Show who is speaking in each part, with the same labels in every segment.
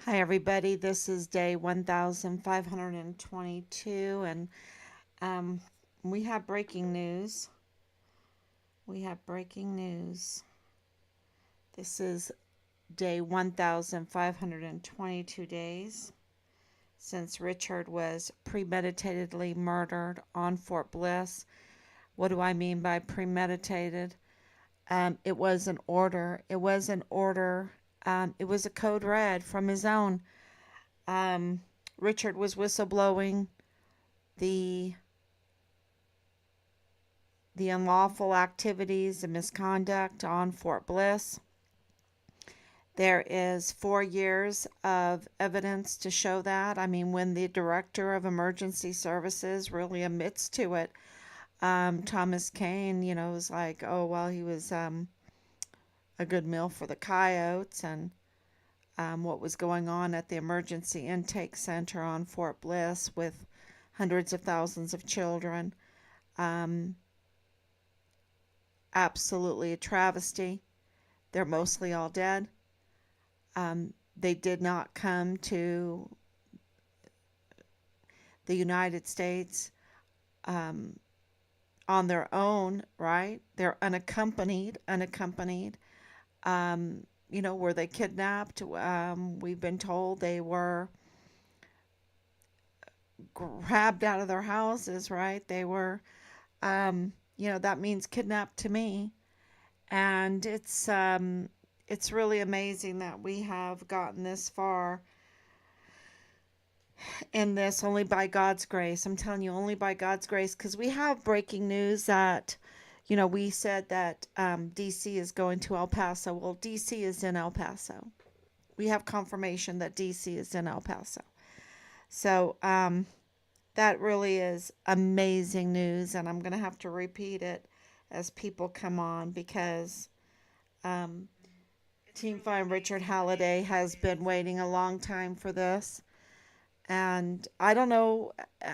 Speaker 1: Hi, everybody. This is day 1522, and um, we have breaking news. We have breaking news. This is day 1522 days since Richard was premeditatedly murdered on Fort Bliss. What do I mean by premeditated? It was an order. It was an order. It was a code red from his own. Um, Richard was whistleblowing the the unlawful activities and misconduct on Fort Bliss. There is 4 years of evidence to show that. I mean, when the director of emergency services really admits to it, Thomas Kane, was like, oh, well, he was a good meal for the coyotes, and what was going on at the emergency intake center on Fort Bliss with hundreds of thousands of children. Um, Absolutely a travesty. They're mostly all dead. They did not come to the United States um, on their own, right? They're unaccompanied. Were they kidnapped? We've been told they were grabbed out of their houses, right? They were, that means kidnapped to me. And it's really amazing that we have gotten this far in this only by God's grace. I'm telling you, only by God's grace, because we have breaking news that, we said that DC is going to El Paso. Well, DC is in El Paso. We have confirmation that DC is in El Paso. So that really is amazing news, and I'm going to have to repeat it as people come on because um, Team Find Richard Halliday has been waiting a long time for this. And I don't know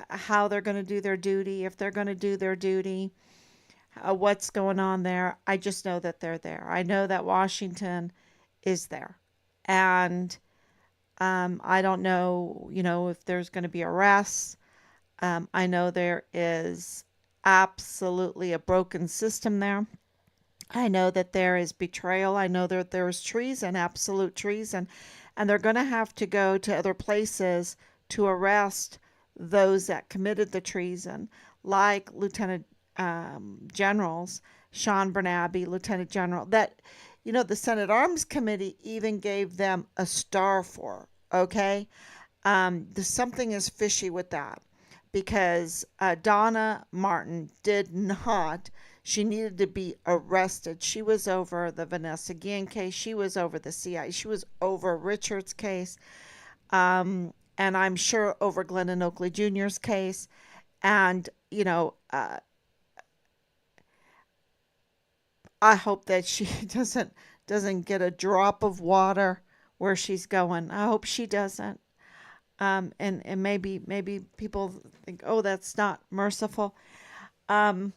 Speaker 1: how they're going to do their duty, if they're going to do their duty, what's going on there. I just know that they're there. I know that Washington is there. And I don't know, if there's going to be arrests. I know there is absolutely a broken system there. I know that there is betrayal. I know that there is treason, absolute treason. And they're going to have to go to other places to arrest those that committed the treason, like Lieutenant Generals, Sean Bernabe, Lieutenant General, that, the Senate Arms Committee even gave them a star for, okay? Something is fishy with that because Donna Martin did not. She needed to be arrested. She was over the Vanessa Guillen case. She was over the CI. She was over Richard's case. And I'm sure over Glendon Oakley Jr.'s case. And, I hope that she doesn't get a drop of water where she's going. I hope she doesn't. And maybe people think, oh, that's not merciful. Um,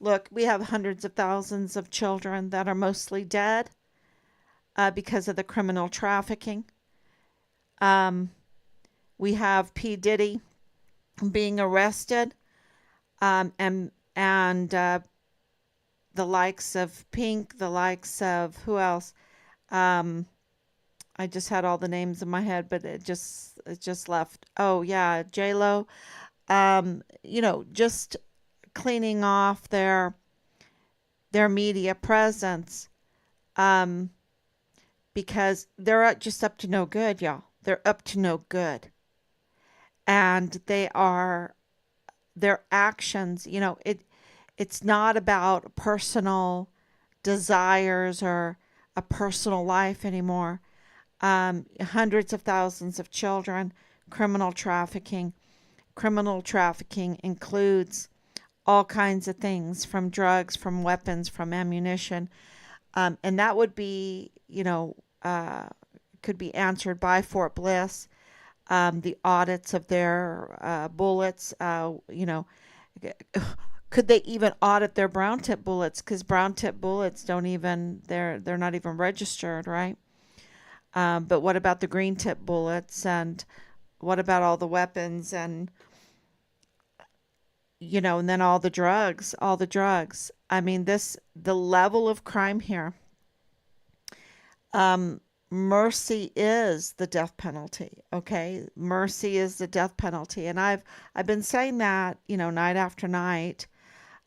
Speaker 1: Look, we have hundreds of thousands of children that are mostly dead because of the criminal trafficking. Um, we have P. Diddy being arrested, and the likes of Pink, the likes of who else? Um, I just had all the names in my head, but it just left. Oh yeah, J Lo. Just cleaning off their media presence, um, because they're just up to no good, y'all. They're up to no good, and their actions. It's not about personal desires or a personal life anymore. Hundreds of thousands of children, criminal trafficking. Criminal trafficking includes all kinds of things from drugs, from weapons, from ammunition. And that would be, could be answered by Fort Bliss. The audits of their bullets, could they even audit their brown tip bullets? Because brown tip bullets don't even, they're not even registered, right? But what about the green tip bullets? And what about all the weapons? And, and then all the drugs. I mean, the level of crime here. Um, Mercy is the death penalty. Okay. Mercy is the death penalty. And I've been saying that, night after night,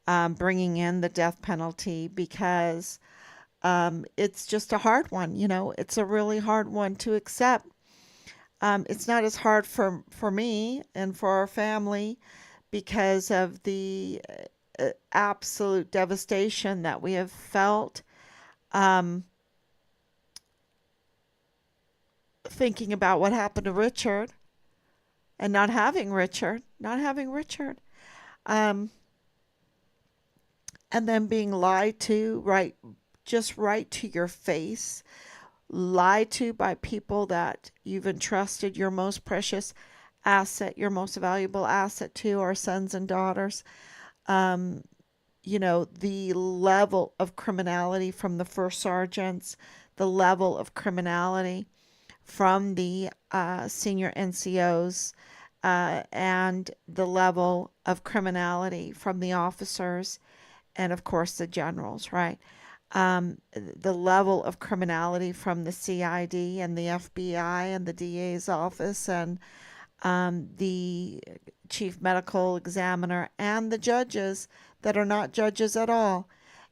Speaker 1: bringing in the death penalty because it's just a hard one. It's a really hard one to accept. It's not as hard for me and for our family because of the absolute devastation that we have felt. Um, Thinking about what happened to Richard and not having Richard, um, and then being lied to, right, just right to your face, lied to by people that you've entrusted your most precious asset, your most valuable asset to, our sons and daughters. Um, the level of criminality from the first sergeants, the level of criminality from the senior NCOs, and the level of criminality from the officers, and of course the generals, right? The level of criminality from the CID and the FBI and the DA's office and the chief medical examiner and the judges that are not judges at all.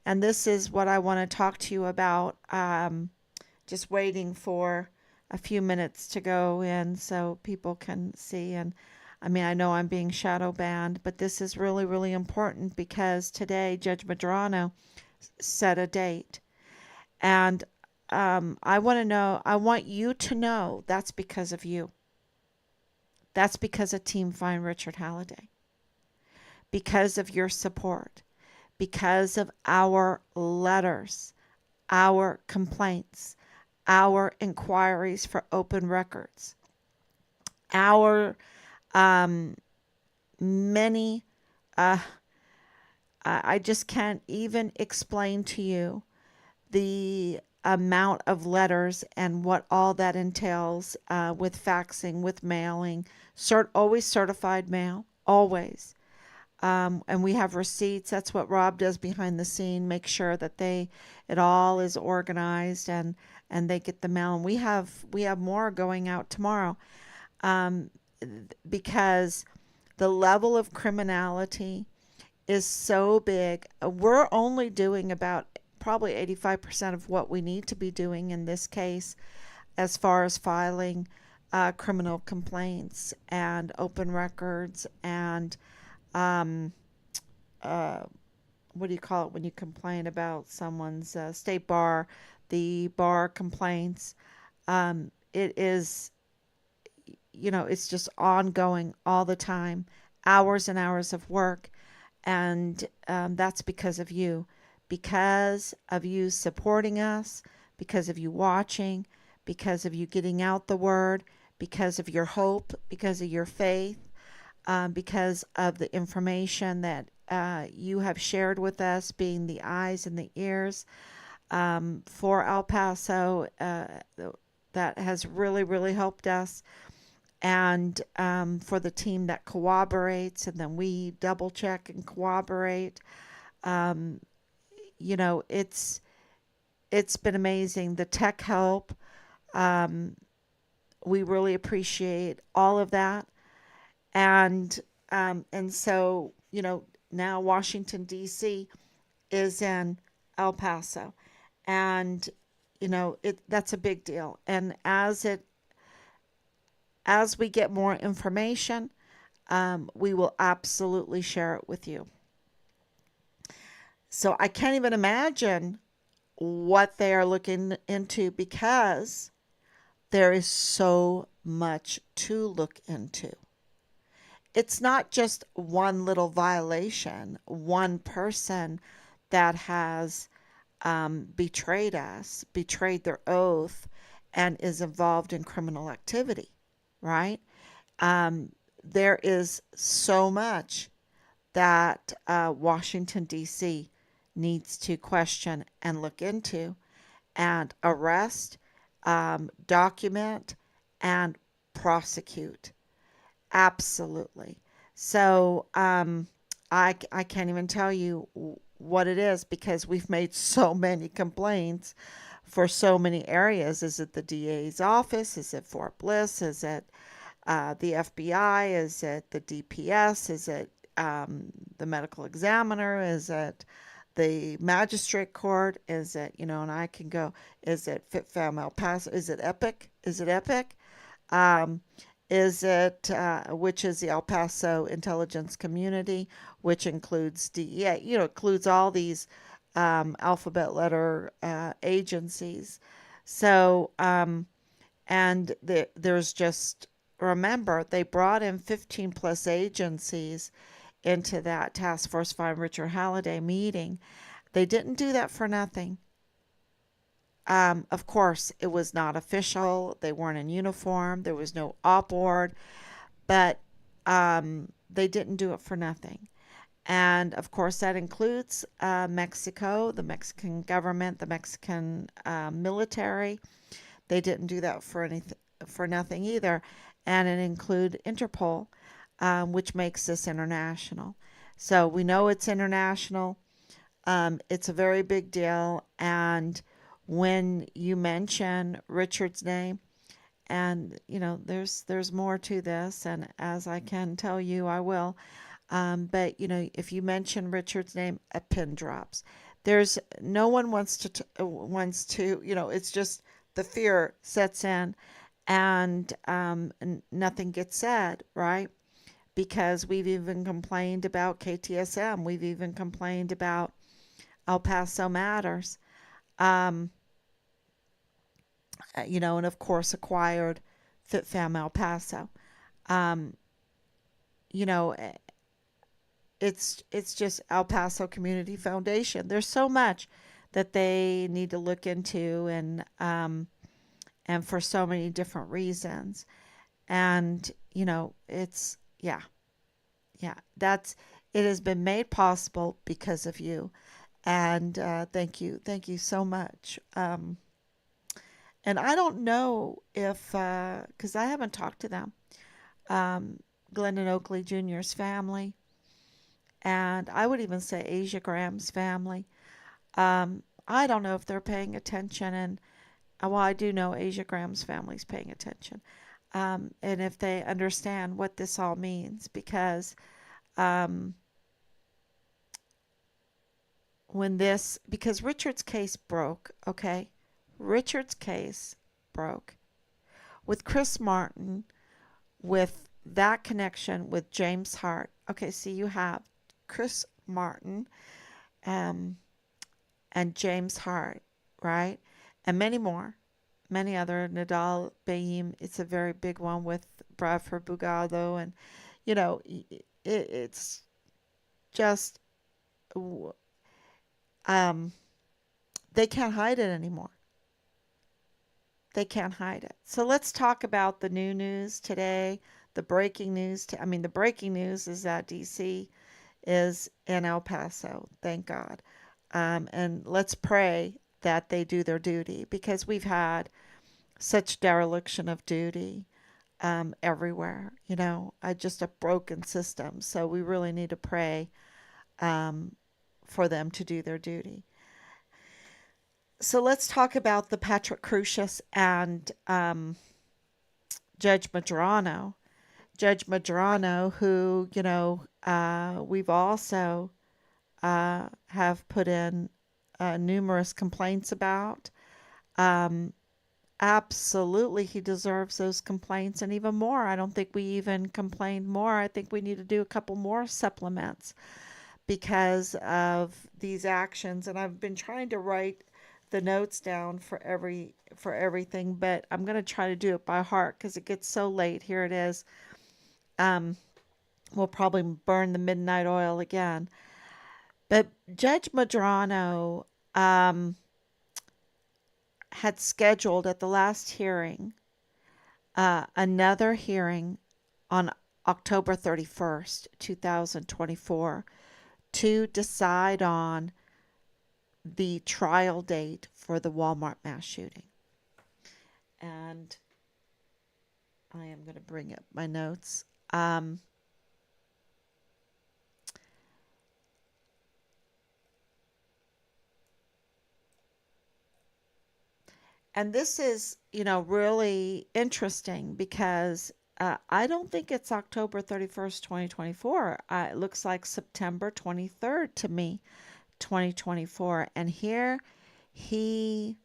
Speaker 1: And this is what I want to talk to you about. Just waiting for a few minutes to go in so people can see. And I mean, I know I'm being shadow banned, but this is really, really important because today Judge Madrano set a date. And I want you to know that's because of you. That's because of Team Find Richard Halliday. Because of your support. Because of our letters, our complaints, our inquiries for open records, our many, uh, I just can't even explain to you the amount of letters and what all that entails with faxing, with mailing, always certified mail, always. And we have receipts. That's what Rob does behind the scene. Make sure that it all is organized and they get the mail. And we have more going out tomorrow, um, because the level of criminality is so big. We're only doing about probably 85% of what we need to be doing in this case, as far as filing criminal complaints and open records and um, uh, what do you call it when you complain about someone's state bar, the bar complaints. It is, it's just ongoing all the time, hours and hours of work. And that's because of you supporting us, because of you watching, because of you getting out the word, because of your hope, because of your faith, because of the information that you have shared with us, being the eyes and the ears for El Paso. That has really, really helped us. And for the team that corroborates, and then we double check and corroborate. Um, it's been amazing. The tech help, um, we really appreciate all of that. And so now Washington D.C. is in El Paso, and that's a big deal. And as we get more information, we will absolutely share it with you. So I can't even imagine what they are looking into because there is so much to look into. It's not just one little violation, one person that has betrayed us, betrayed their oath, and is involved in criminal activity, right? There is so much that Washington, D.C. needs to question and look into and arrest document and prosecute. Absolutely. So I can't even tell you what it is because we've made so many complaints for so many areas. Is it the DA's office? Is it Fort Bliss? Is it the FBI? Is it the DPS? Is it the medical examiner? Is it the magistrate court? Is it, and I can go, is it FitFam El Paso? Is it Epic? Is it Epic? Um, is it, which is the El Paso Intelligence Community, which includes DEA, includes all these alphabet letter agencies. So, and there's just, remember, they brought in 15 plus agencies into that Task Force 5 Richard Halliday meeting. They didn't do that for nothing. Of course, it was not official. They weren't in uniform. There was no op board, but they didn't do it for nothing. And of course, that includes Mexico, the Mexican government, the Mexican military. They didn't do that for nothing either. And it include Interpol, which makes this international. So we know it's international. It's a very big deal. And when you mention Richard's name, and there's more to this, and as I can tell you, I will. But if you mention Richard's name, a pin drops. There's no one wants to. It's just the fear sets in, and nothing gets said, right? Because we've even complained about KTSM. We've even complained about El Paso Matters. Um, and of course acquired FitFam El Paso. Um, you know, eh, it's just El Paso Community Foundation. There's so much that they need to look into, and for so many different reasons. And it's yeah, yeah. That's it has been made possible because of you, and thank you so much. And I don't know if because I haven't talked to them, um, Glendon Oakley Jr.'s family, and I would even say Asia Graham's family. I don't know if they're paying attention, and well, I do know Asia Graham's family's paying attention, and if they understand what this all means, because um, because Richard's case broke, okay, Richard's case broke with Chris Martin, with that connection with James Hart. Okay, so you have Chris Martin, um, and James Hart, right? And many more, many other. Nadal Baim, it's a very big one with Bradford Bugado. And, it's just, um, they can't hide it anymore. They can't hide it. So let's talk about the new news today. The breaking news. The breaking news is that DC is in El Paso. Thank God. And let's pray that they do their duty because we've had such dereliction of duty everywhere. Just a broken system. So we really need to pray um, for them to do their duty. So let's talk about the Patrick Crucius and Judge Madrano. Judge Madrano, who, we've also have put in numerous complaints about. Um, Absolutely, he deserves those complaints and even more. I don't think we even complained more. I think we need to do a couple more supplements because of these actions. And I've been trying to write the notes down for everything, but I'm going to try to do it by heart because it gets so late. Here it is. Um, we'll probably burn the midnight oil again. But Judge Madrano had scheduled at the last hearing another hearing on October 31st, 2024, to decide on the trial date for the Walmart mass shooting. And I am going to bring up my notes. Um, and this is, really interesting because I don't think it's October 31st, 2024. It looks like September 23rd to me, 2024. And here he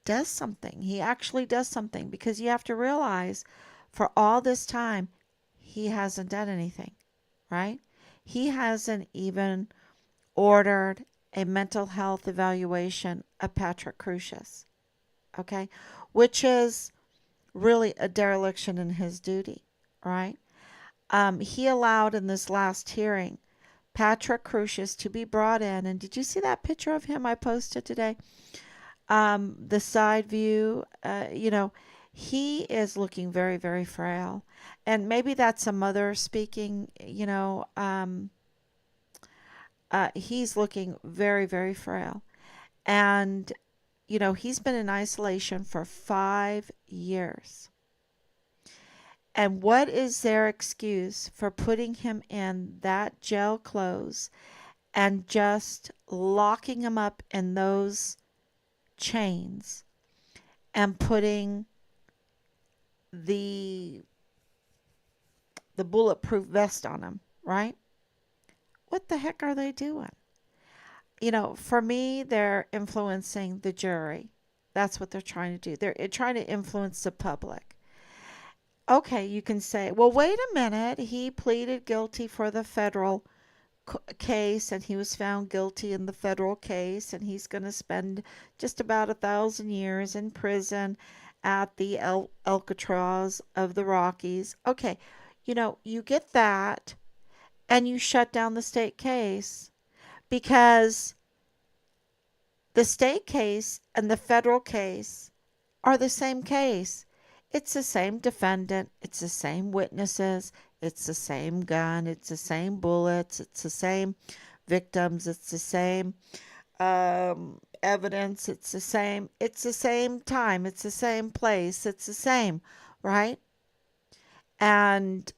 Speaker 1: does something. He actually does something because you have to realize for all this time, he hasn't done anything, right? He hasn't even ordered a mental health evaluation of Patrick Crucius, okay? Which is really a dereliction in his duty, right? He allowed in this last hearing Patrick Crucius to be brought in. And did you see that picture of him I posted today? The side view, he is looking very, very frail. And maybe that's a mother speaking, he's looking very, very frail. And, he's been in isolation for 5 years. And what is their excuse for putting him in that jail clothes and just locking him up in those chains and putting the the bulletproof vest on him, right? What the heck are they doing? For me, they're influencing the jury. That's what they're trying to do. They're trying to influence the public. Okay, you can say, well, wait a minute. He pleaded guilty for the federal case and he was found guilty in the federal case and he's going to spend just about 1,000 years in prison at the Alcatraz of the Rockies. Okay, you get that and you shut down the state case because the state case and the federal case are the same case. It's the same defendant, it's the same witnesses, it's the same gun, it's the same bullets, it's the same victims, it's the same evidence, it's the same time, it's the same place, it's the same, right? And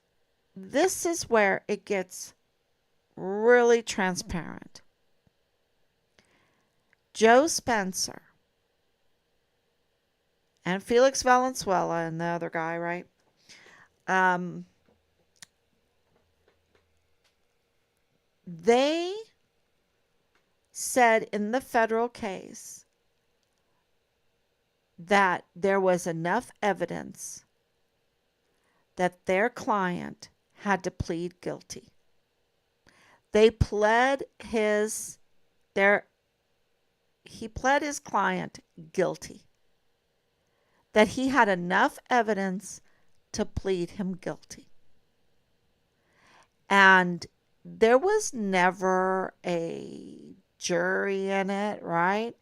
Speaker 1: this is where it gets really transparent. Joe Spencer and Felix Valenzuela and the other guy, right? Um, they said in the federal case that there was enough evidence that their client had to plead guilty. They pled he pled his client guilty. That he had enough evidence to plead him guilty. And there was never a jury in it, right?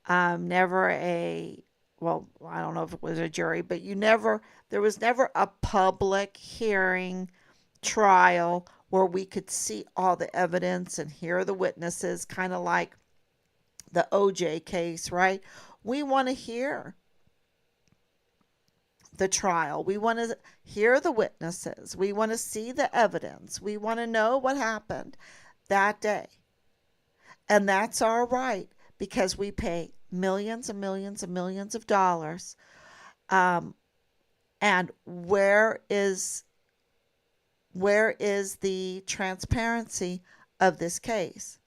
Speaker 1: Never well, I don't know if it was a jury, but there was never a public hearing trial where we could see all the evidence and hear the witnesses, kind of like the OJ case, right? We want to hear the trial. We want to hear the witnesses. We want to see the evidence. We want to know what happened that day. And that's our right because we pay millions and millions and millions of dollars. And where is the transparency of this case?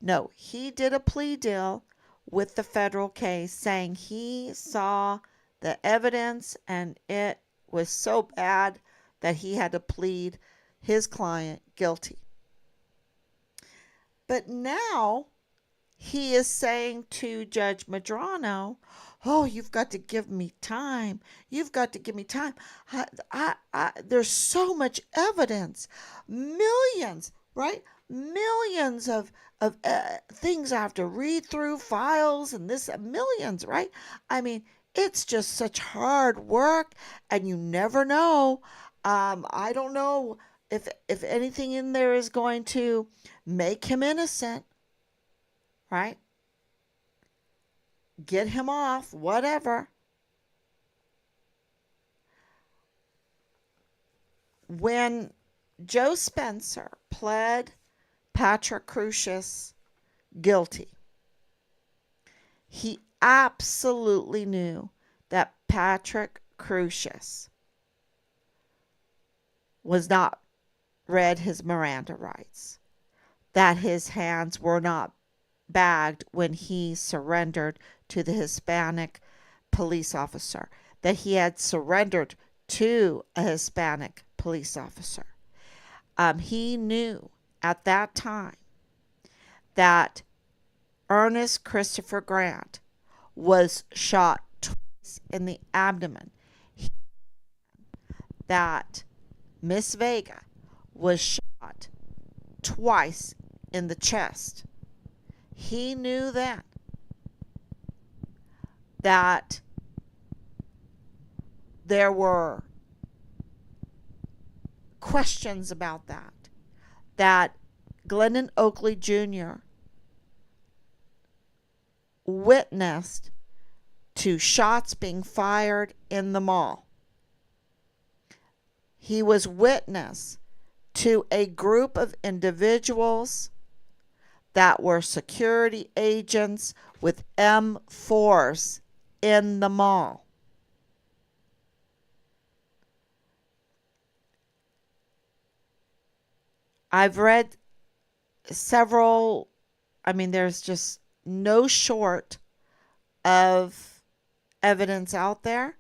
Speaker 1: No, he did a plea deal with the federal case saying he saw the evidence and it was so bad that he had to plead his client guilty. But now he is saying to Judge Medrano, oh, you've got to give me time. You've got to give me time. There's so much evidence. Millions, right? Millions of things I have to read through, files and this, millions, right? I mean, it's just such hard work and you never know. I don't know if anything in there is going to make him innocent, right? Get him off, whatever. When Joe Spencer pled Patrick Crucius guilty, he absolutely knew that Patrick Crucius was not read his Miranda rights, that his hands were not bagged when he surrendered to the Hispanic police officer, that he had surrendered to a Hispanic police officer. He knew at that time that Ernest Christopher Grant was shot twice in the abdomen, that Miss Vega was shot twice in the chest. He knew then that there were questions about that Glendon Oakley Jr. witnessed to shots being fired in the mall. He was witness to a group of individuals that were security agents with M4s in the mall. I've read several, there's just no short of evidence out there.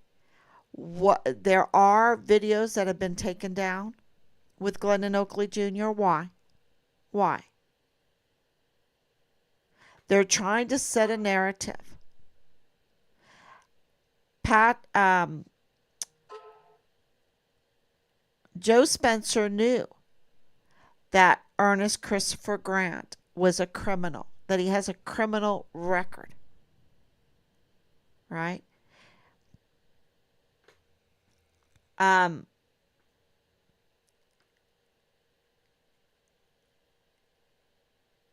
Speaker 1: There are videos that have been taken down with Glendon Oakley Jr. Why? They're trying to set a narrative. Joe Spencer knew that Ernest Christopher Grant was a criminal, that he has a criminal record, right?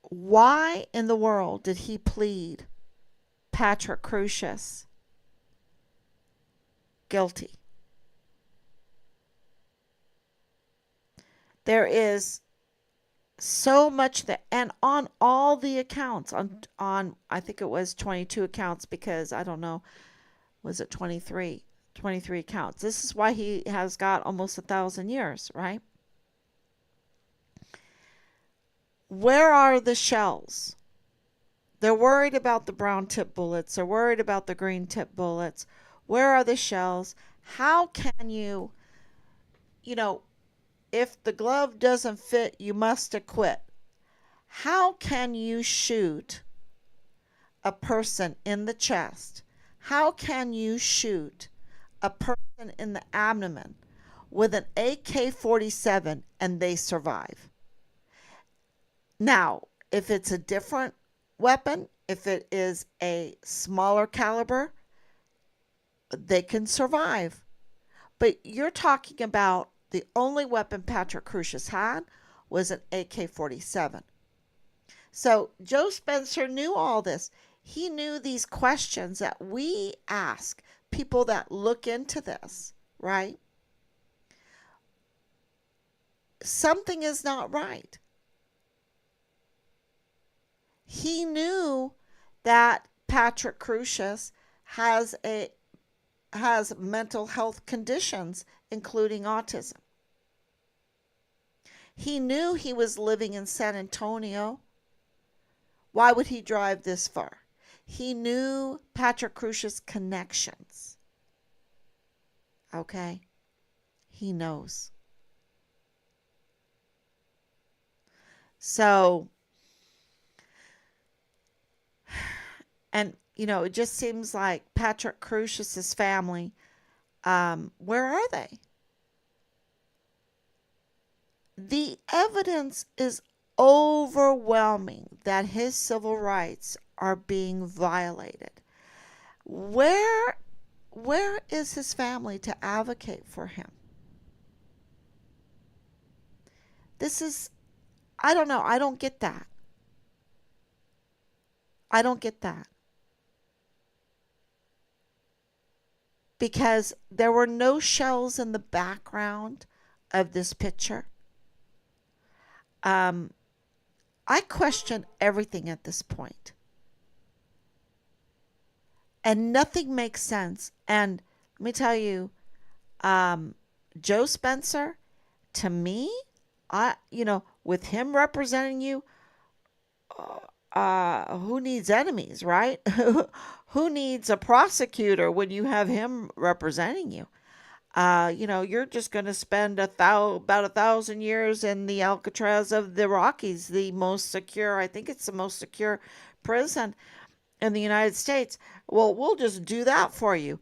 Speaker 1: Why in the world did he plead Patrick Crucius guilty? There is so much that, and on all the accounts, on I think it was 22 accounts, because I don't know, was it 23 accounts. This is why he has got almost 1,000 years, right? Where are the shells? They're worried about the brown tip bullets. They're worried about the green tip bullets. Where are the shells? How can you, if the glove doesn't fit, you must acquit. How can you shoot a person in the chest? How can you shoot a person in the abdomen with an AK-47 and they survive? Now, if it's a different weapon, if it is a smaller caliber, they can survive. But you're talking about the only weapon Patrick Crucius had was an AK-47. So Joe Spencer knew all this. He knew these questions that we ask people that look into this, right? Something is not right. He knew that Patrick Crucius has mental health conditions, including autism. He knew he was living in San Antonio. Why would he drive this far? He knew Patrick Crucius' connections. Okay? He knows. So, and it just seems like Patrick Crucius' family, where are they? The evidence is overwhelming that his civil rights are being violated. Where is his family to advocate for him? I don't know. I don't get that. I don't get that. Because there were no shells in the background of this picture. Um, I question everything at this point, and nothing makes sense. And let me tell you, um, Joe Spencer, to me, with him representing you, who needs enemies, right? Who needs a prosecutor when you have him representing you? You're just going to spend about 1,000 years in the Alcatraz of the Rockies, the most secure. I think it's the most secure prison in the United States. Well, we'll just do that for you.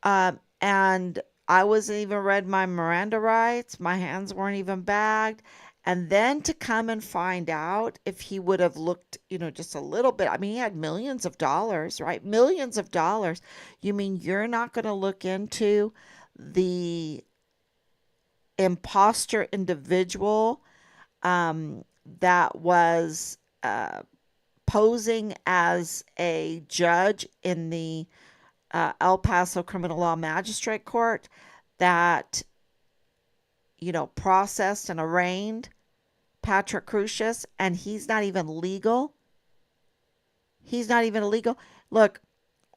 Speaker 1: And I wasn't even read my Miranda rights. My hands weren't even bagged. And then to come and find out if he would have looked, just a little bit. I mean, he had millions of dollars, right? Millions of dollars. You mean you're not going to look into the imposter individual that was posing as a judge in the El Paso Criminal Law Magistrate Court that, processed and arraigned Patrick Crucius, and he's not even legal. He's not even illegal. Look,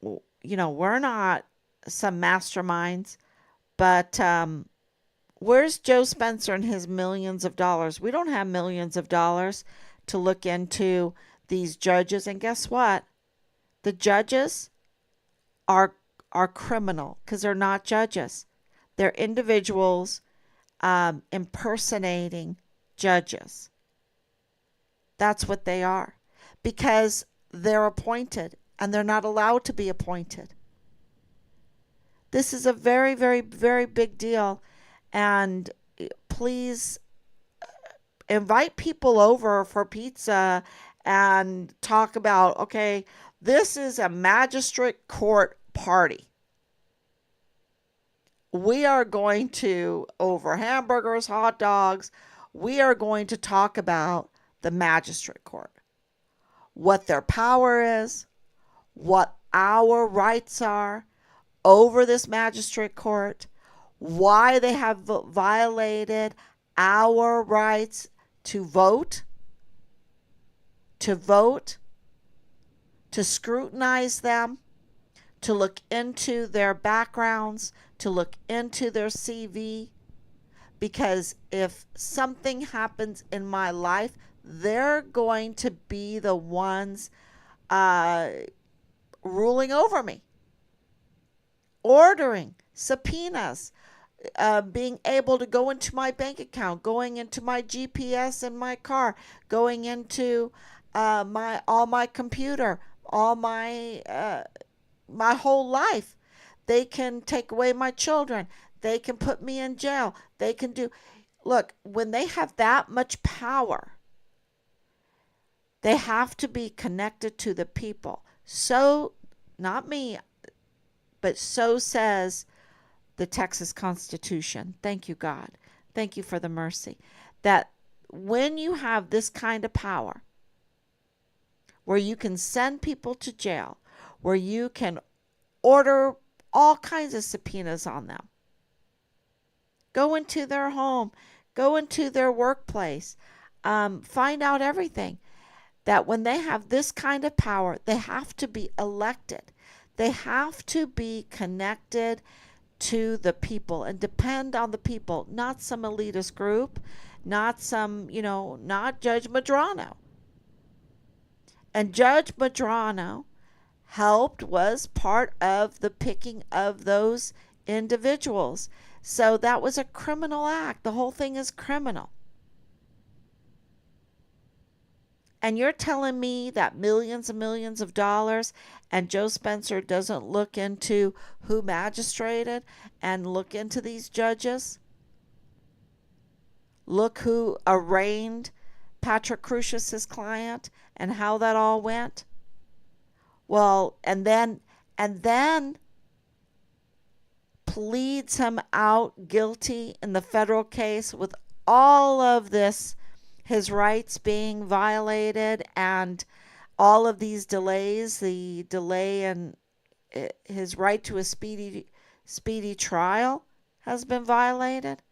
Speaker 1: we're not some masterminds, but where's Joe Spencer and his millions of dollars? We don't have millions of dollars to look into these judges. And guess what? The judges are criminal because they're not judges. They're individuals impersonating judges. That's what they are, because they're appointed and they're not allowed to be appointed. This is a very, very, very big deal. And please invite people over for pizza and talk about, okay, this is a magistrate court party. We are going to, over hamburgers, hot dogs, we are going to talk about the magistrate court, what their power is, what our rights are over this magistrate court, why they have violated our rights to vote, to scrutinize them, to look into their backgrounds, to look into their CV. Because if something happens in my life, they're going to be the ones ruling over me, ordering subpoenas, being able to go into my bank account, going into my GPS in my car, going into my computer, all my whole life. They can take away my children. They can put me in jail. They can do. Look, when they have that much power, they have to be connected to the people. So, not me, but so says the Texas Constitution. Thank you, God. Thank you for the mercy. That when you have this kind of power, where you can send people to jail, where you can order all kinds of subpoenas on them, go into their home, go into their workplace, find out everything. That when they have this kind of power, they have to be elected. They have to be connected to the people and depend on the people, not some elitist group, not not Judge Madrano. And Judge Madrano was part of the picking of those individuals. So that was a criminal act. The whole thing is criminal. And you're telling me that millions and millions of dollars and Joe Spencer doesn't look into who magistrated and look into these judges? Look who arraigned Patrick Crucius, his client, and how that all went? Well, and then pleads him out guilty in the federal case with all of this, his rights being violated and all of these delays, the delay in his right to a speedy trial has been violated.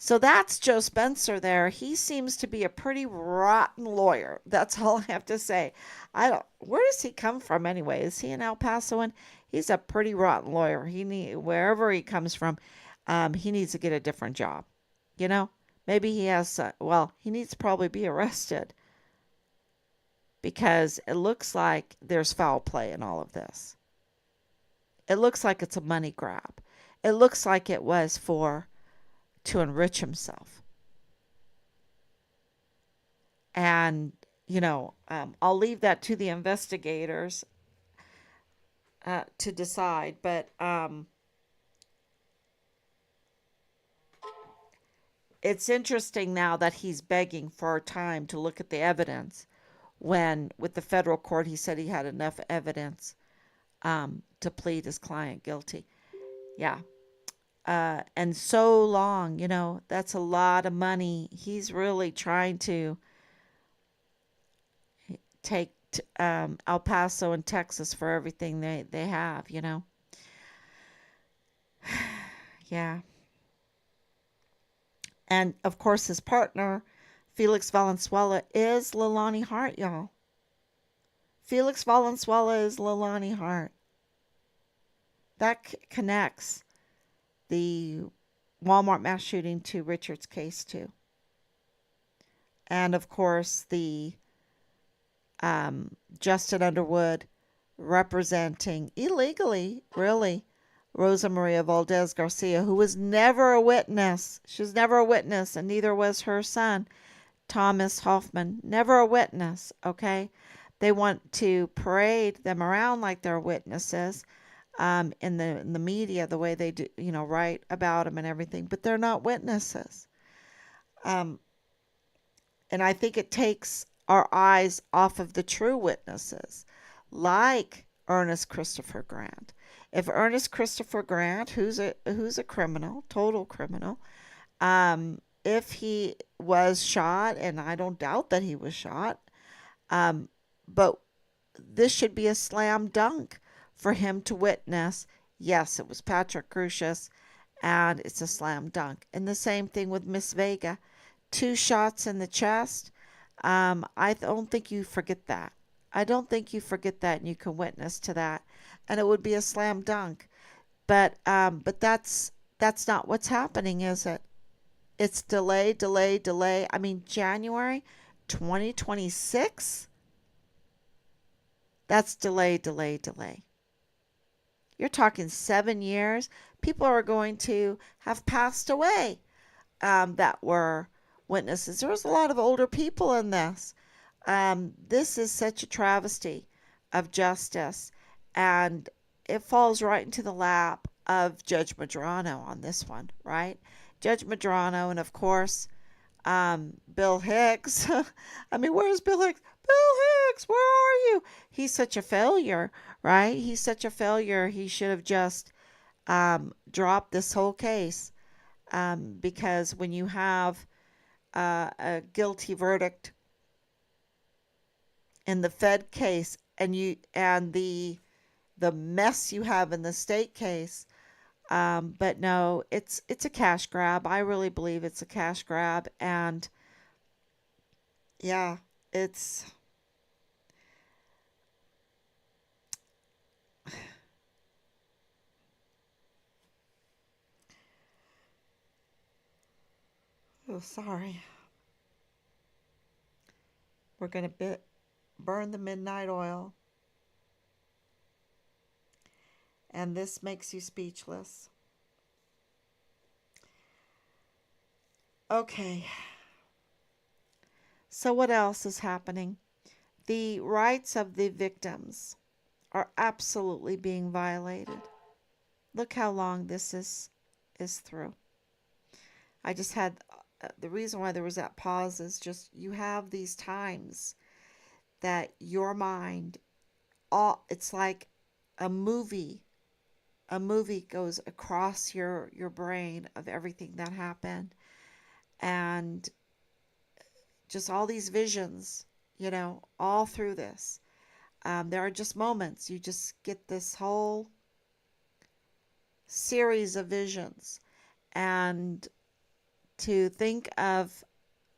Speaker 1: So that's Joe Spencer there. He seems to be a pretty rotten lawyer. That's all I have to say. I don't. Where does he come from anyway? Is he an El Pasoan? He's a pretty rotten lawyer. Wherever he comes from, he needs to get a different job. You know, maybe he has. Well, he needs to probably be arrested because it looks like there's foul play in all of this. It looks like it's a money grab. It looks like it was for to enrich himself. And, I'll leave that to the investigators to decide. But it's interesting now that he's begging for time to look at the evidence when, with the federal court, he said he had enough evidence to plead his client guilty. Yeah. And so long, that's a lot of money. He's really trying to take El Paso and Texas for everything they have. Yeah. And of course, his partner, Felix Valenzuela, is Leilani Hart, y'all. Felix Valenzuela is Leilani Hart. That connects the Walmart mass shooting to Richard's case, too. And of course, the Justin Underwood representing illegally, really, Rosa Maria Valdez Garcia, who was never a witness. She was never a witness, and neither was her son, Thomas Hoffman. Never a witness, okay? They want to parade them around like they're witnesses in the media, the way they do, write about them and everything, but they're not witnesses. Um, and I think it takes our eyes off of the true witnesses, like Ernest Christopher Grant. If Ernest Christopher Grant, who's a criminal, total criminal, if he was shot, and I don't doubt that he was shot, but this should be a slam dunk for him to witness. Yes, it was Patrick Crucius, and it's a slam dunk. And the same thing with Miss Vega. 2 shots in the chest. I don't think you forget that. I don't think you forget that, and you can witness to that, and it would be a slam dunk. But that's not what's happening, is it? It's delay, delay, delay. I mean, January 2026. That's delay, delay, delay. You're talking 7 years. People are going to have passed away that were witnesses. There was a lot of older people in this. This is such a travesty of justice, and it falls right into the lap of Judge Madrano on this one, right? Judge Madrano, and of course, Bill Hicks. I mean, where's Bill Hicks? Bill Hicks, where are you? He's such a failure, right? He's such a failure. He should have just dropped this whole case because when you have a guilty verdict in the Fed case and the mess you have in the state case. But no, it's a cash grab. I really believe it's a cash grab, and yeah, it's oh sorry. We're gonna burn the midnight oil, and this makes you speechless. Okay. So what else is happening? The rights of the victims are absolutely being violated. Look how long this is through. I just had the reason why there was that pause is just you have these times that your mind all it's like a movie goes across your brain of everything that happened, and just all these visions, all through this. There are just moments you just get this whole series of visions, and to think of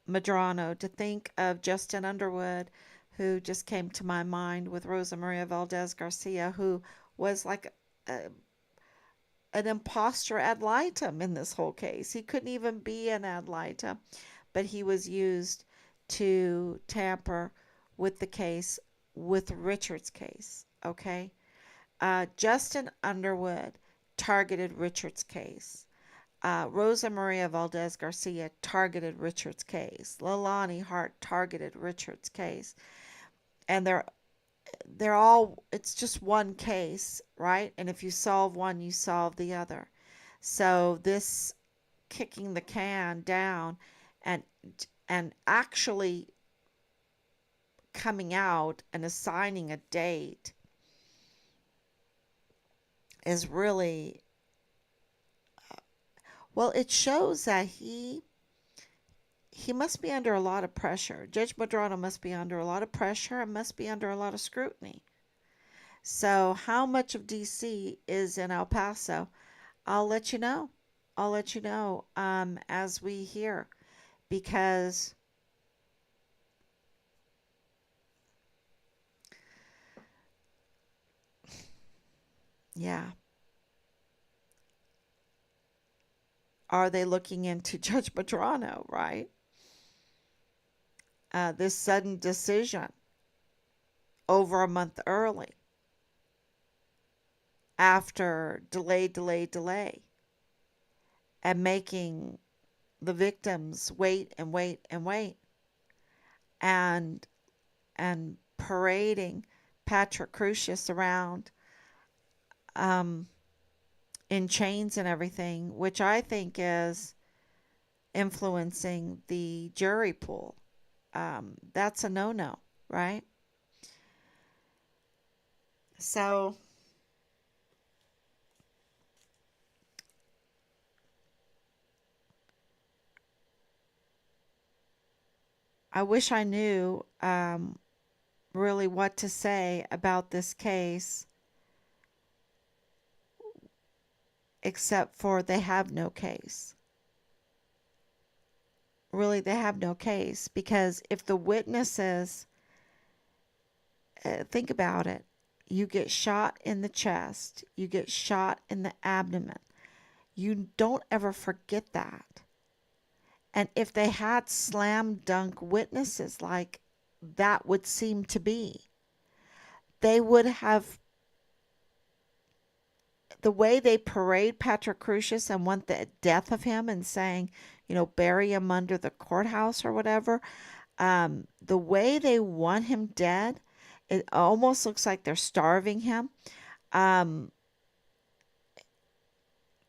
Speaker 1: Medrano, to think of Justin Underwood, who just came to my mind with Rosa Maria Valdez Garcia, who was like a, an imposter ad litem in this whole case. He couldn't even be an ad litem, but he was used to tamper with the case, with Richard's case. Okay. Justin Underwood targeted Richard's case. Rosa Maria Valdez Garcia targeted Richard's case. Leilani Hart targeted Richard's case. And they're all, it's just one case, right? And if you solve one, you solve the other. So this kicking the can down and actually coming out and assigning a date is really, well, it shows that he must be under a lot of pressure. Judge Medrano must be under a lot of pressure and must be under a lot of scrutiny. So how much of DC is in El Paso? I'll let you know. I'll let you know as we hear, because yeah, are they looking into Judge Medrano, right? This sudden decision over a month early after delay, and making the victims wait and wait and wait, and parading Patrick Crucius around um, in chains and everything, which I think is influencing the jury pool. That's a no-no, right? So I wish I knew really what to say about this case, except for they have no case. Really, they have no case, because if the witnesses, think about it, you get shot in the chest, you get shot in the abdomen. You don't ever forget that. And if they had slam dunk witnesses like that would seem to be, they would have, the way they parade Patrick Crucius and want the death of him and saying, bury him under the courthouse or whatever, the way they want him dead, it almost looks like they're starving him. Um,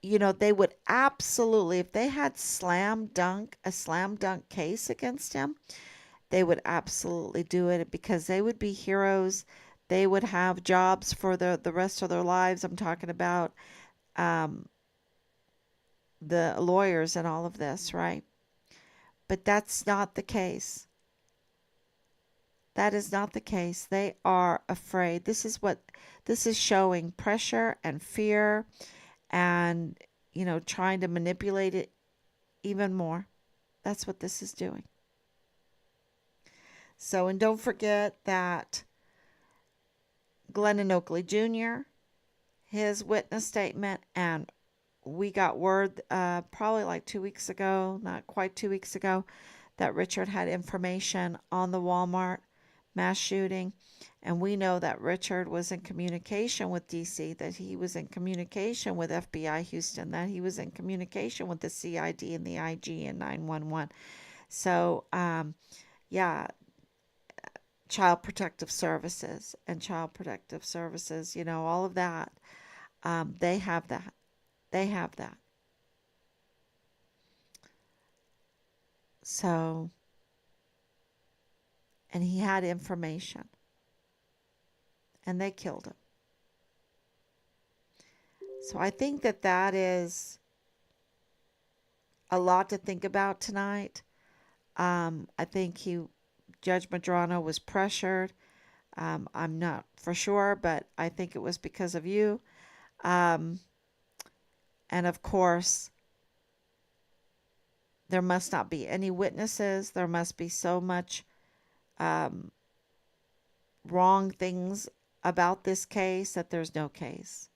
Speaker 1: they would absolutely, if they had a slam dunk case against him, they would absolutely do it, because they would be heroes. They would have jobs for the rest of their lives. I'm talking about um, the lawyers and all of this, right? But that's not the case. That is not the case. They are afraid. This is showing pressure and fear, and, trying to manipulate it even more. That's what this is doing. So, and don't forget that Glendon Oakley Jr., his witness statement, and we got word probably like 2 weeks ago, not quite 2 weeks ago, that Richard had information on the Walmart mass shooting. And we know that Richard was in communication with DC, that he was in communication with FBI Houston, that he was in communication with the CID and the IG and 911. So, yeah, Child Protective Services and Child Protective Services, all of that. They have that. They have that. So, and he had information, and they killed him. So I think that is a lot to think about tonight. I think Judge Medrano was pressured. I'm not for sure, but I think it was because of you. Um, and of course, There must not be any witnesses. There must be so much um, wrong things about this case that there's no case.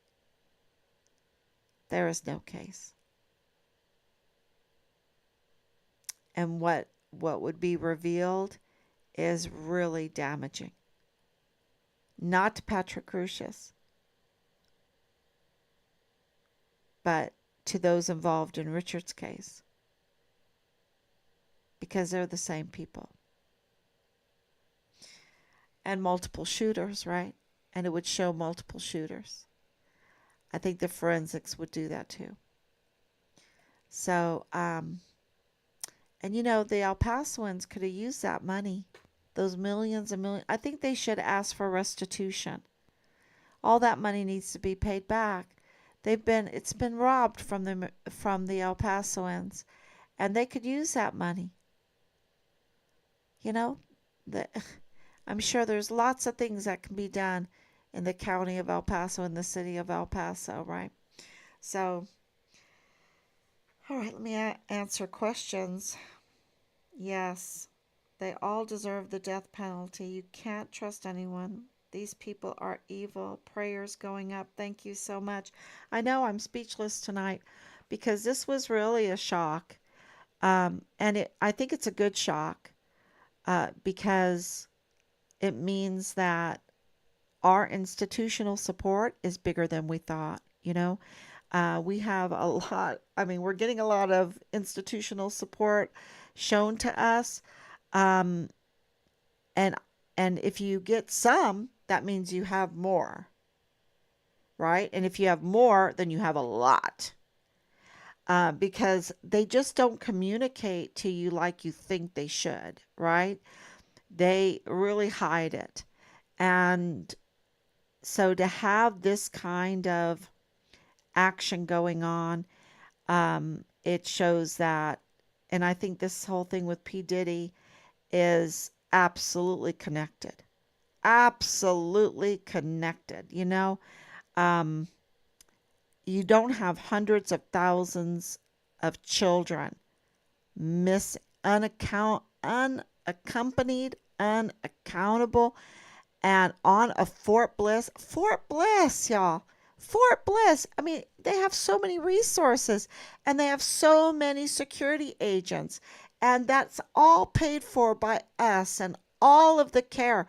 Speaker 1: There is no case. And what would be revealed is really damaging. Not to Patrick Crucius, but to those involved in Richard's case. Because they're the same people. And multiple shooters, right? And it would show multiple shooters. I think the forensics would do that too. So, and the El Pasoans could have used that money. Those millions and millions. I think they should ask for restitution. All that money needs to be paid back. It's been robbed from the El Pasoans, and they could use that money. The, I'm sure there's lots of things that can be done in the county of El Paso and the city of El Paso, right? So, all right, let me answer questions. Yes, they all deserve the death penalty. You can't trust anyone. These people are evil. Prayers going up. Thank you so much. I know I'm speechless tonight because this was really a shock. I think it's a good shock because it means that our institutional support is bigger than we thought. We have a lot. We're getting a lot of institutional support shown to us. And if you get some, that means you have more, right? And if you have more, then you have a lot. Because they just don't communicate to you like you think they should, right? They really hide it. And so to have this kind of action going on, it shows that, and I think this whole thing with P. Diddy is absolutely connected. Absolutely connected. You don't have hundreds of thousands of children unaccompanied, unaccountable, and on a Fort Bliss, y'all. Fort Bliss. They have so many resources and they have so many security agents, and that's all paid for by us, and all of the care,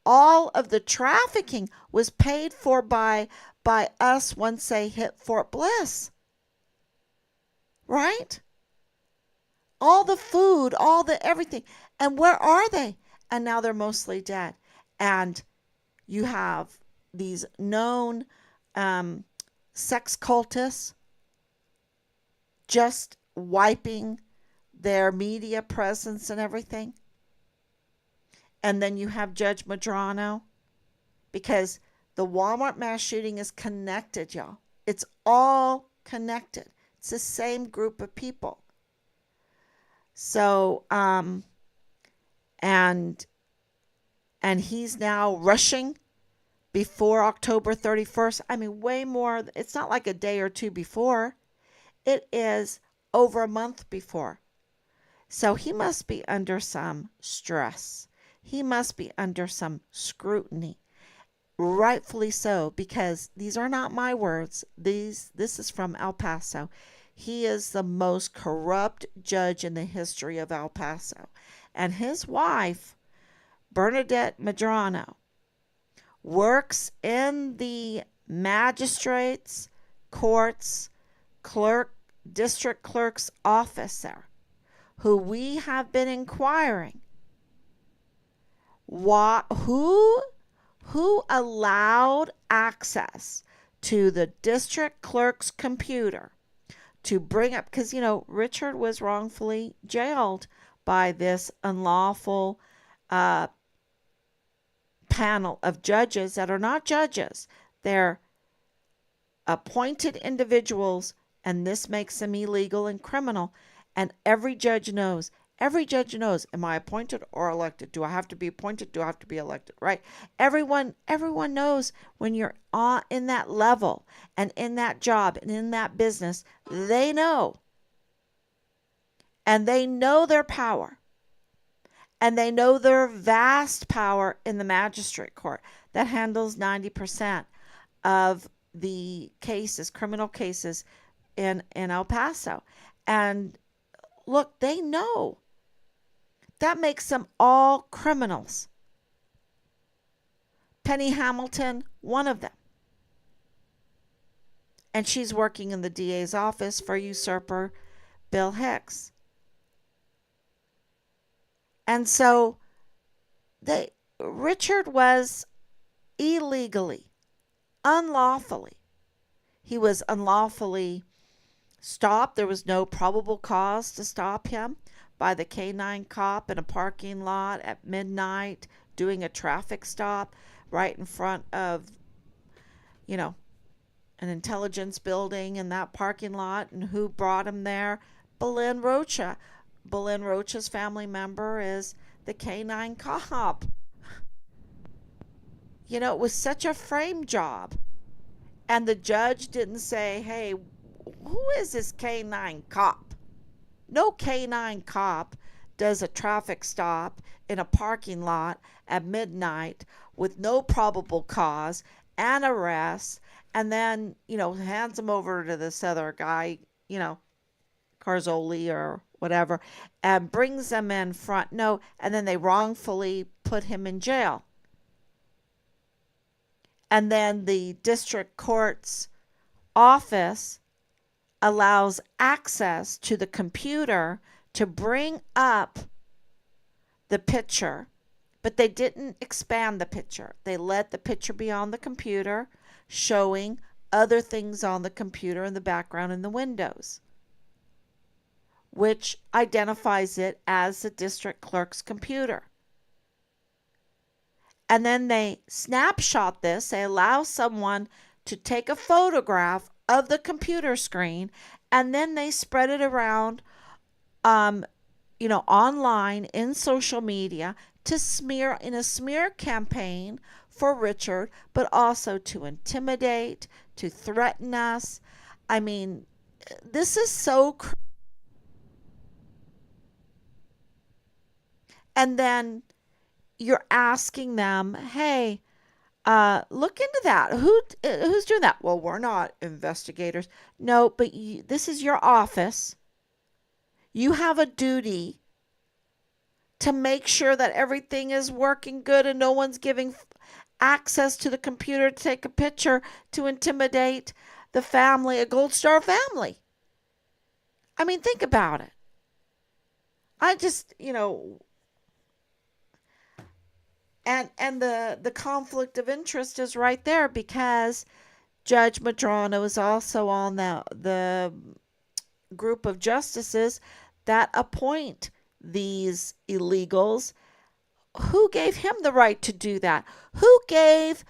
Speaker 1: all of the trafficking was paid for by us once they hit Fort Bliss. Right? All the food, all the everything. And where are they? And now they're mostly dead. And you have these known sex cultists just wiping their media presence and everything. And then you have Judge Medrano, because the Walmart mass shooting is connected, y'all. It's all connected. It's the same group of people. So, and he's now rushing before October 31st. Way more. It's not like a day or two before. It is over a month before. So he must be under some stress. He must be under some scrutiny. Rightfully so, because these are not my words. This is from El Paso. He is the most corrupt judge in the history of El Paso. And his wife, Bernadette Medrano, works in the magistrate's court's district clerk's office there, who we have been inquiring. Who allowed access to the district clerk's computer to bring up, because, Richard was wrongfully jailed by this unlawful panel of judges that are not judges. They're appointed individuals, and this makes them illegal and criminal. And every judge knows, am I appointed or elected? Do I have to be appointed? Do I have to be elected? Right? Everyone knows when you're in that level and in that job and in that business, they know. And they know their power. And they know their vast power in the magistrate court that handles 90% of the cases, criminal cases in El Paso. And look, they know. That makes them all criminals. Penny Hamilton, one of them. And she's working in the DA's office for usurper Bill Hicks. And so Richard was illegally, unlawfully. He was unlawfully stopped. There was no probable cause to stop him by the canine cop in a parking lot at midnight doing a traffic stop right in front of, an intelligence building in that parking lot. And who brought him there? Belen Rocha. Belen Rocha's family member is the canine cop. It was such a frame job. And the judge didn't say, hey, who is this canine cop? No canine cop does a traffic stop in a parking lot at midnight with no probable cause and arrest, and then, hands him over to this other guy, Carzoli or whatever, and brings them in front. No, and then they wrongfully put him in jail. And then the district court's office allows access to the computer to bring up the picture, but they didn't expand the picture. They let the picture be on the computer, showing other things on the computer in the background in the windows, which identifies it as the district clerk's computer. And then they snapshot this. They allow someone to take a photograph of the computer screen, and then they spread it around, online in social media to smear in a smear campaign for Richard, but also to intimidate, to threaten us. I mean, this is so and then you're asking them, hey, look into that. Who's doing that? Well, we're not investigators. No, but this is your office. You have a duty to make sure that everything is working good and no one's giving access to the computer to take a picture to intimidate the family, a Gold Star family. I mean, think about it. I just, and the conflict of interest is right there because Judge Madrano is also on the group of justices that appoint these illegals. Who gave him the right to do that? Who gave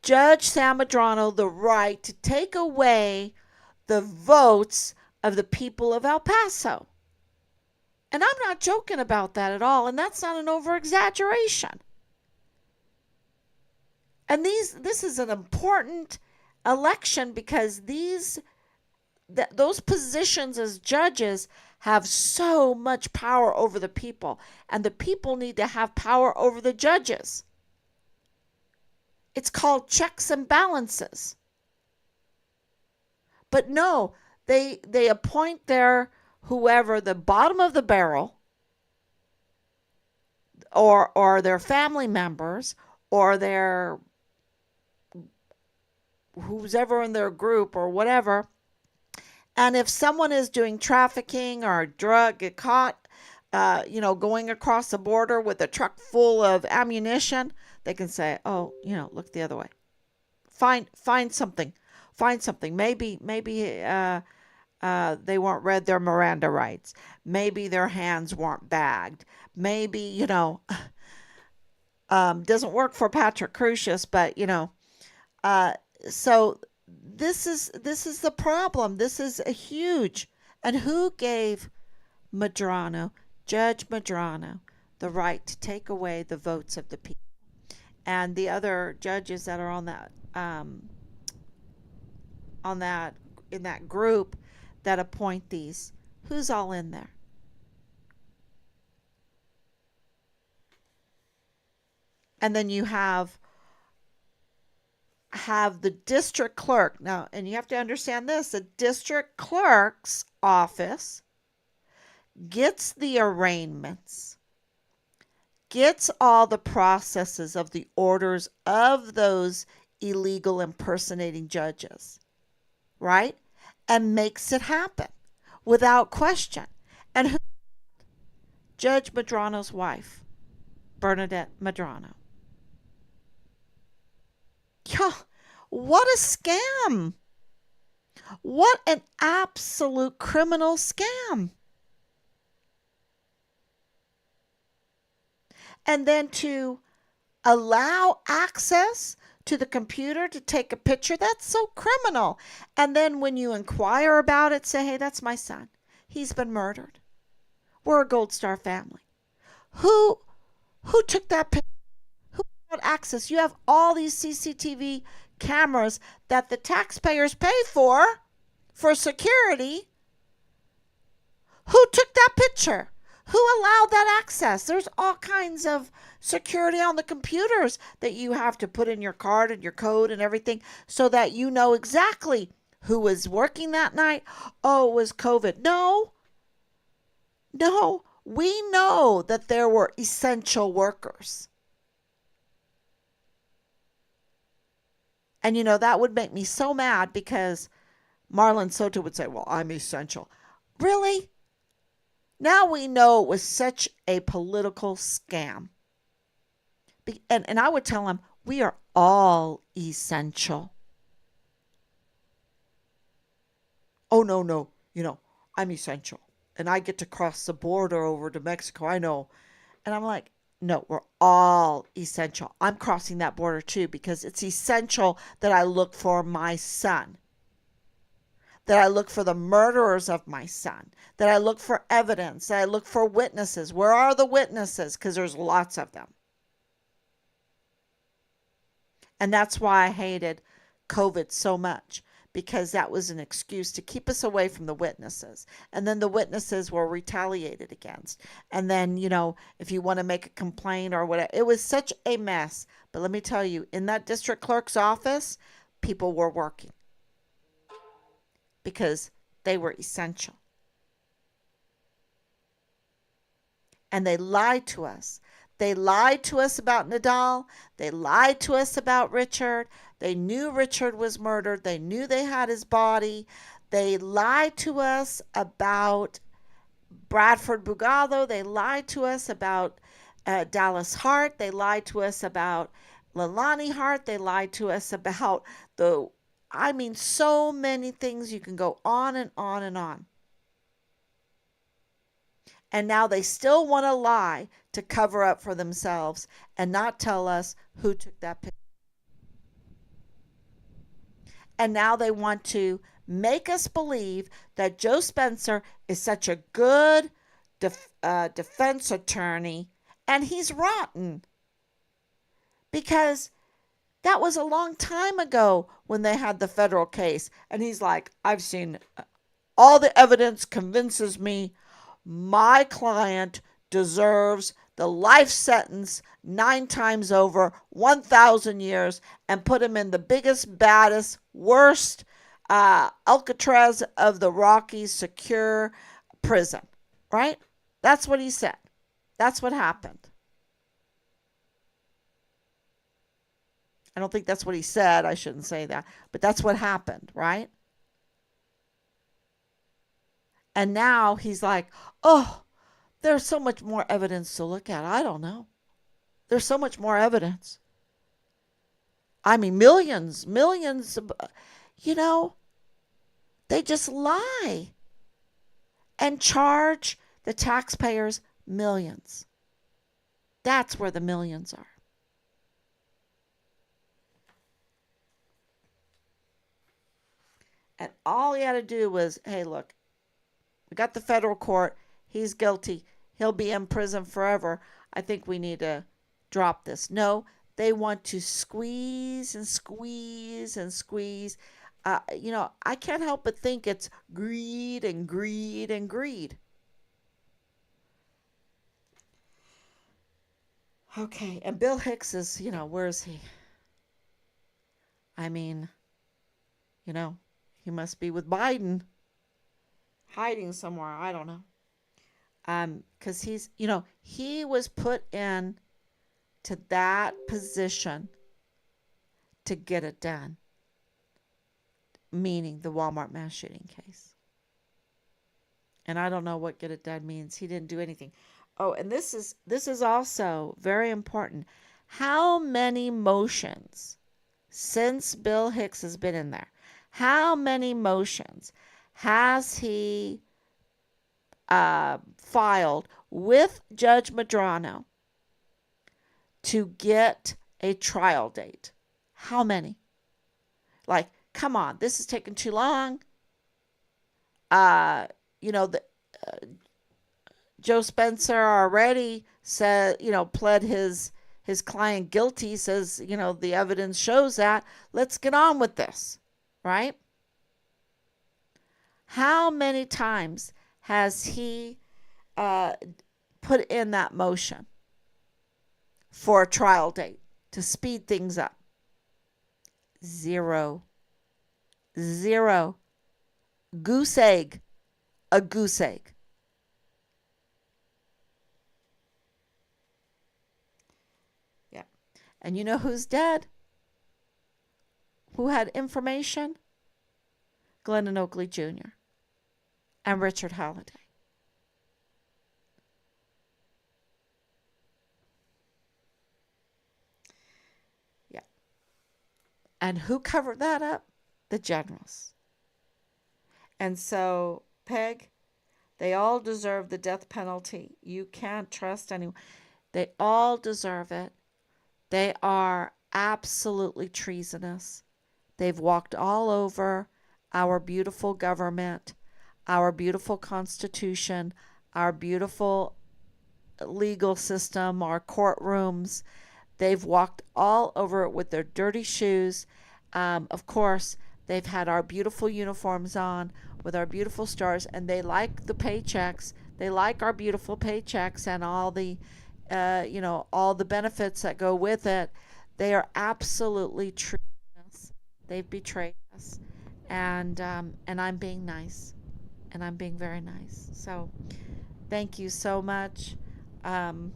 Speaker 1: Judge Sam Madrano the right to take away the votes of the people of El Paso? And I'm not joking about that at all, and that's not an over-exaggeration. And this is an important election because those positions as judges have so much power over the people, and the people need to have power over the judges. It's called checks and balances. But no, they appoint their whoever, the bottom of the barrel, or their family members, or their who's ever in their group or whatever. And if someone is doing trafficking or get caught, going across the border with a truck full of ammunition, they can say, oh, look the other way. Find something. Maybe they weren't read their Miranda rights. Maybe their hands weren't bagged. Maybe, doesn't work for Patrick Crucius, but, so this is the problem. This is a huge. And who gave Judge Madrano, the right to take away the votes of the people? And the other judges that are on that in that group that appoint these, who's all in there? And then you have the district clerk. Now, and you have to understand this, the district clerk's office gets the arraignments, gets all the processes of the orders of those illegal impersonating judges, right? And makes it happen without question. And who? Judge Medrano's wife, Bernadette Medrano. Yeah, what a scam. What an absolute criminal scam. And then to allow access to the computer to take a picture, that's so criminal. And then when you inquire about it, say, hey, that's my son. He's been murdered. We're a Gold Star family. Who took that picture? Who had access? You have all these CCTV cameras that the taxpayers pay for security. Who took that picture? Who allowed that access? There's all kinds of security on the computers that you have to put in your card and your code and everything so that you know exactly who was working that night. Oh, it was COVID. No, we know that there were essential workers. And that would make me so mad because Marlon Soto would say, well, I'm essential. Really? Now we know it was such a political scam. And I would tell him, we are all essential. Oh, no, I'm essential. And I get to cross the border over to Mexico. I know. And I'm like, no, we're all essential. I'm crossing that border too because it's essential that I look for my son. That I look for the murderers of my son, that I look for evidence, that I look for witnesses. Where are the witnesses? Because there's lots of them. And that's why I hated COVID so much, because that was an excuse to keep us away from the witnesses. And then the witnesses were retaliated against. And then, if you want to make a complaint or whatever, it was such a mess. But let me tell you, in that district clerk's office, people were working. Because they were essential. And they lied to us. They lied to us about Nadal. They lied to us about Richard. They knew Richard was murdered. They knew they had his body. They lied to us about Bradford Bugado. They lied to us about Dallas Hart. They lied to us about Leilani Hart. They lied to us about so many things. You can go on and on and on. And now they still want to lie to cover up for themselves and not tell us who took that picture. And now they want to make us believe that Joe Spencer is such a good defense attorney, and he's rotten. Because that was a long time ago when they had the federal case. And he's like, I've seen all the evidence convinces me my client deserves the life sentence 9 times over, 1,000 years, and put him in the biggest, baddest, worst Alcatraz of the Rockies secure prison. Right? That's what he said. That's what happened. I don't think that's what he said. I shouldn't say that. But that's what happened, right? And now he's like, oh, there's so much more evidence to look at. I don't know. There's so much more evidence. Millions. They just lie and charge the taxpayers millions. That's where the millions are. And all he had to do was, hey, look, we got the federal court. He's guilty. He'll be in prison forever. I think we need to drop this. No, they want to squeeze and squeeze and squeeze. I can't help but think it's greed and greed and greed. Okay, and Bill Hicks is, where is he? I mean, you know, he must be with Biden, hiding somewhere. I don't know. Because he was put in to that position to get it done, meaning the Walmart mass shooting case. And I don't know what get it done means. He didn't do anything. Oh, and this is also very important. How many motions since Bill Hicks has been in there? How many motions has he filed with Judge Madrano to get a trial date? How many? Like, come on, this is taking too long. Uh, you know, the, uh, Joe Spencer already said, pled his client guilty, says, the evidence shows that. Let's get on with this, right? How many times has he uh, put in that motion for a trial date to speed things up? Zero. Zero. Goose egg. A goose egg. Yeah. And you know who's dead? Who had information? Glendon Oakley Jr. and Richard Halliday. Yeah. And who covered that up? The generals. And so, Peg, they all deserve the death penalty. You can't trust anyone. They all deserve it. They are absolutely treasonous. They've walked all over our beautiful government, our beautiful constitution, our beautiful legal system, our courtrooms. They've walked all over it with their dirty shoes. Of course, they've had our beautiful uniforms on with our beautiful stars, and they like the paychecks. They like our beautiful paychecks and all the benefits that go with it. They are absolutely treating us. They've betrayed us, and I'm being nice, and I'm being very nice. So, thank you so much. Um,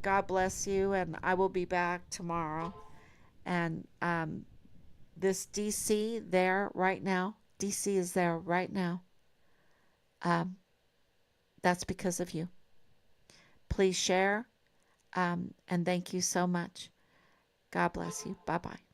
Speaker 1: God bless you, and I will be back tomorrow. And this DC there right now, DC is there right now. Um, that's because of you. Please share, and thank you so much. God bless you. Bye bye.